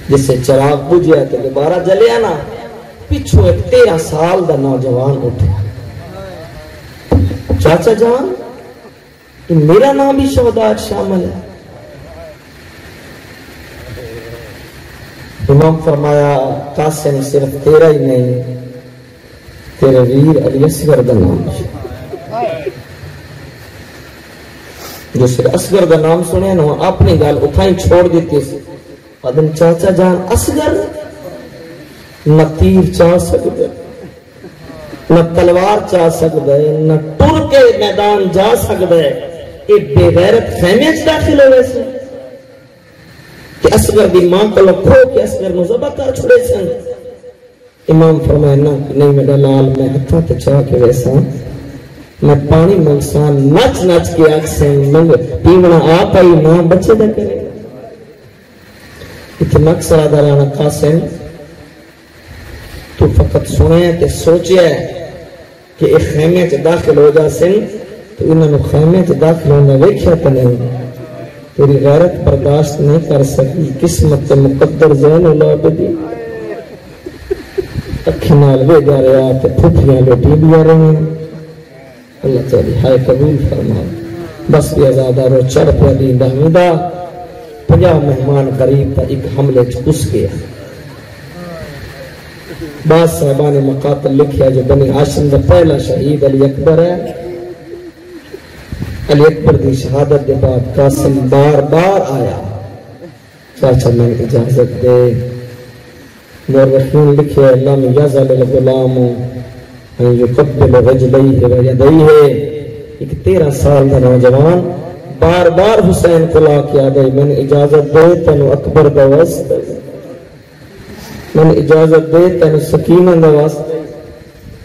جس سے چراغ بجھیا تو دوبارہ جلیا نا، پچھو ایک 13 سال دا نوجوان اٹھے، چاچا جان میرا نام بھی شہداء شامل ہے۔ امام فرمایا قاسم صرف تیرا ہی نہیں، تیرے ویر علی اصغر دا نام جو صرف اصغر دا نام سنے نا اپنی گال اٹھائیں چھوڑ دیتی سی۔ ادن چاچا جان اصغر نہ تیر چاہ سکتے، نہ تلوار چاہ سکتے، نہ ٹر کے میدان جا سکتے، ایک بے غیرت خیمے سے داخل ہوئے سے کہ اصغر دی ماں کو لکھو کہ اصغر نو ذبح کر چھوڑے سن۔ امام فرمائے نا نہیں میرا لال میں ہتھا تے چاہ کے ویسا میں پانی منگسان نچ نچ کے آکسیں منگ پیونا آپ آئی ماں بچے دے کرے۔ اتنا اکثر آدھارانا قاسم تو فقط سنے تے سوچے کہ ایک خیمے سے داخل ہو جا سن تو انہوں نے خیمے سے داخل ہونا ویکھیا تو نہیں، تیری غیرت برداشت نہیں کر سکی، قسمت مقدر زین العابدی اکھنال وے جا رہا تے پھٹیاں لوٹی دیا رہے ہیں۔ اللہ تعالی ہائے قبول فرما۔ بس بھی آزادہ رو چڑھ پہ دین حمیدہ 50 مہمان قریب تا ایک حملے چکس گیا۔ بعض صاحبان مقاتل لکھیا جو بنی ہاشم دا پہلا شہید علی اکبر ہے۔ علی اکبر دی شہادت دے بعد قاسم بار بار آیا، چاچا میں اجازت دے۔ مورخین لکھے اللہ میں یزل الغلام ان یقبل رجلیہ و یدیہ، ایک 13 سال دا نوجوان بار بار حسین کو لا کے آدھے میں اجازت دے تنو اکبر دا وسط، میں اجازت دے تنو سکینہ دا وسط۔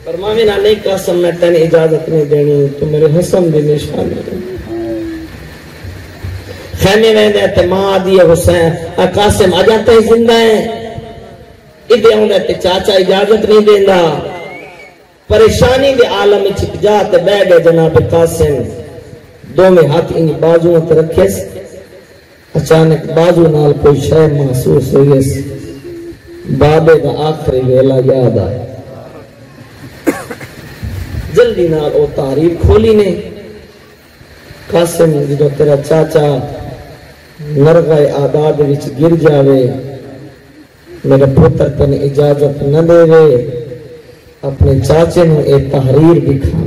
فرماوے نا نہیں قاسم میں تن اجازت نہیں دینی، تو میرے حسن بھی نشان ہے۔ خیمے میں دیتے ماں آدھی حسین قاسم آجاتے ہی زندہ ہیں، ادھے ہوں دیتے چاچا اجازت نہیں دیندہ۔ پریشانی دے عالم چھک جاتے بے گئے جناب قاسم، دو میں ہاتھ انہی بازوں تے رکھے سے اچانک بازو نال کوئی شے محسوس ہوئے سے بابے دا آخری ویلا یاد آئے۔ جلدی نال او تحریر کھولی نے، قاسم جو تیرا چاچا نرغہ آداد وچ گر جاوے، میرے پتر تن اجازت نہ دے وے، اپنے چاچے نے ایک تحریر دکھا۔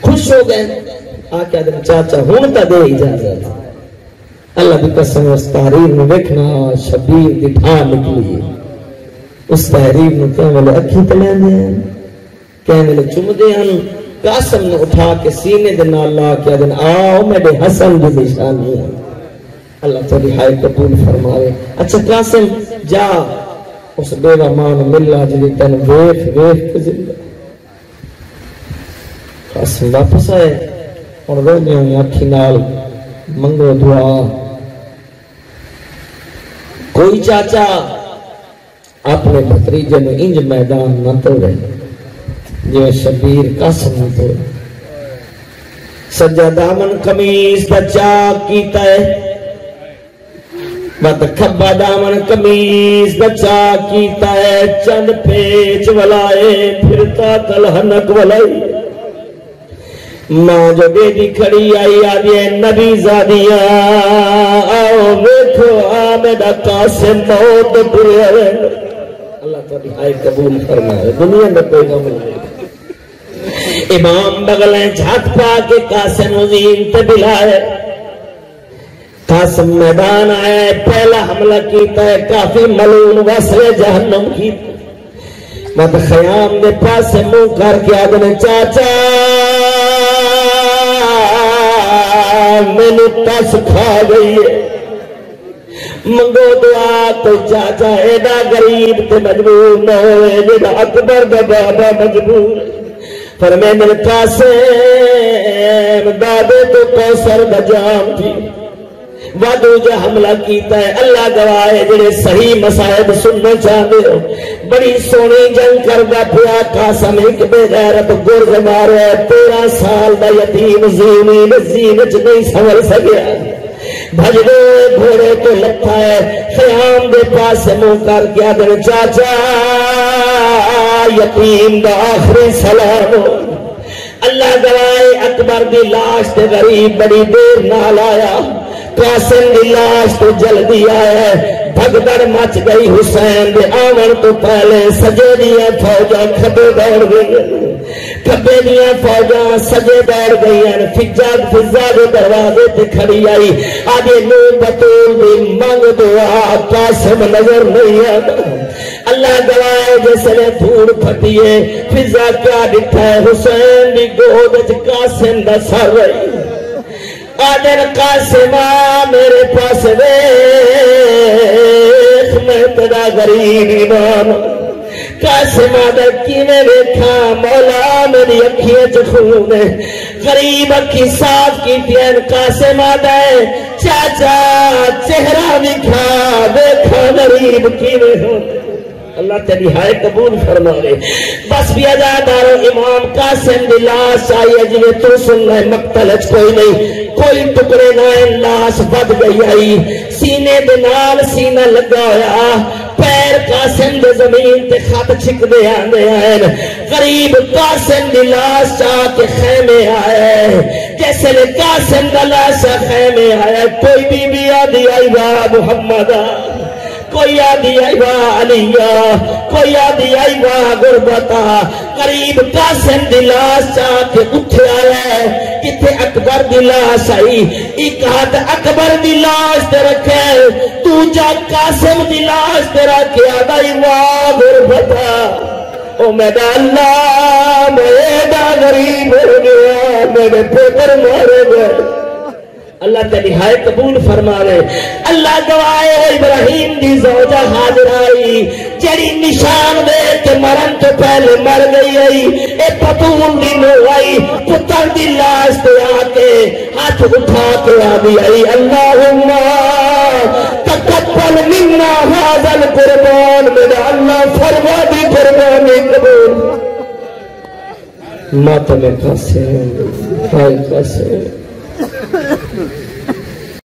خوش ہو گئے آکے آدم چاچا ہون تا دے اجازت۔ اللہ بھی قسم اس تحریر میں دیکھنا شبیر دکھا نکلی، اس تحریر میں کہنے والے اکھی تلیں دے ہیں، کہنے والے چم دے ہیں۔ قاسم نے اٹھا کے سینے دے نال لا کے آدم آؤ میرے حسن دی نشانی ہے۔ اللہ تعالی ہائے قبول فرمائے۔ اچھا قاسم جا اس بیوہ ماں ملا جلی تن ویخ ویخ کے زندہ۔ قاسم واپس آئے اور رونے ہوئے اکھی نال منگو دعا۔ کوئی چاچا اپنے بھتریجے میں انج میدان نہ توڑے جو شبیر قاسم نہ توڑے۔ سجا دامن قمیص دا چاک کیتا ہے، بات کھبا دامن قمیص دا چاک کیتا ہے، چند پیچ ولائے پھرتا تلہنک ولائی۔ ماں جو بے دی کھڑی آئی آدھی ہے نبی زادیاں، آؤ ویکھو آمدہ قاسم موت پورے ہوئے۔ اللہ تعالی آئے قبول فرمائے۔ دنیا میں کوئی غم نہیں۔ امام بغلیں جھاک پا کے قاسم عظیم تے بلائے۔ قاسم میدان آئے، پہلا حملہ کیتا ہے، کافی ملون وصل جہنم کی۔ مت خیام دے پاس منہ کر کے آدھنے چاچا میں نے تس کھا گئی ہے، منگو دعا تو چاچا ایڈا غریب تے مجبور نہ ہوئے جڑا اکبر دا بابا مجبور۔ فرمائے میرے قاسم دادے تو کوثر دا جام تھی، وعدو جا حملہ کیتا ہے۔ اللہ گواہ جڑے صحیح مسائب سننا چاہتے ہو، بڑی سونی جنگ کردہ پیا قاسم ایک بے غیرت گرز مارے 13 سال دا یتیم زینی نزینچ نہیں سنور سکیا۔ بھجدے گھوڑے تو لکھا ہے خیام دے پاس منہ کر کے آدھر چاچا یتیم دا آخری سلام اللہ گوائے اکبر دی لاش تے غریب بڑی دیر نال آیا قاسم دی لاش تو جلدی آیا بھگدڑ مچ گئی حسین دے آون تو پہلے سجے دیا فوجاں کھبے دوڑ گئی کھبے دیا فوجاں سجے دوڑ گئی فضا دے دروازے تے کھڑی آئی آگے نو بطول دی منگ دعا قاسم نظر نہیں آتا اللہ گوائے جیسے نے دھوڑ پھٹیے فضا کیا دکھا ہے حسین دی گود قاسم دا سر رہی آدر قاسمہ میرے پاس ویخ میں تیرا غریب ایمان قاسمہ در کینے ویکھا مولا میری اکھیے چخون غریب اکھی صاف کی تین قاسمہ دے چاچا چہرہ دکھا ویکھا غریب کینے ہوتے اللہ تیری ہائے قبول فرما لے بس بھی ازادارو امام قاسم دی لاش آئی اجوے تو سننا ہے مقتلج کوئی نہیں کوئی ٹکڑے نہ لاش بد گئی آئی سینے دے نال سینہ لگا ہویا پیر قاسم دے زمین تے خط چھک دے آنے آئے غریب قاسم دی لاش آ کے خیمے آئے جیسے لے قاسم دا لاش خیمے آئے کوئی بی بی آدھی آئی واہ محمدہ کوئی آدھی آئی واہ علیہ کوئی آدھی آئی واہ غربتا قریب قاسم دی لاش آ کے اٹھے آیا ہے کتے اکبر دی لاش آئی ایک ہاتھ اکبر دی لاش دے رکھے تو جا قاسم دی لاش دے رکھے آدھائی واہ غربتا او میرا اللہ میرا غریب ہو گیا میرے پیپر مارے گئے اللہ تیری ہائے قبول فرما رہے اللہ گوائے ابراہیم دی زوجہ حاضر آئی جڑی نشان دے کہ مرن تو پہلے مر گئی آئی اے پتون دی نو آئی پتر دی لاش دے آکے ہاتھ اٹھا کے آدھی آئی اللہم تقبل منا حاضر قربان میرا اللہ فرما دی قربانی قبول ماتم قاسم ہائے قاسم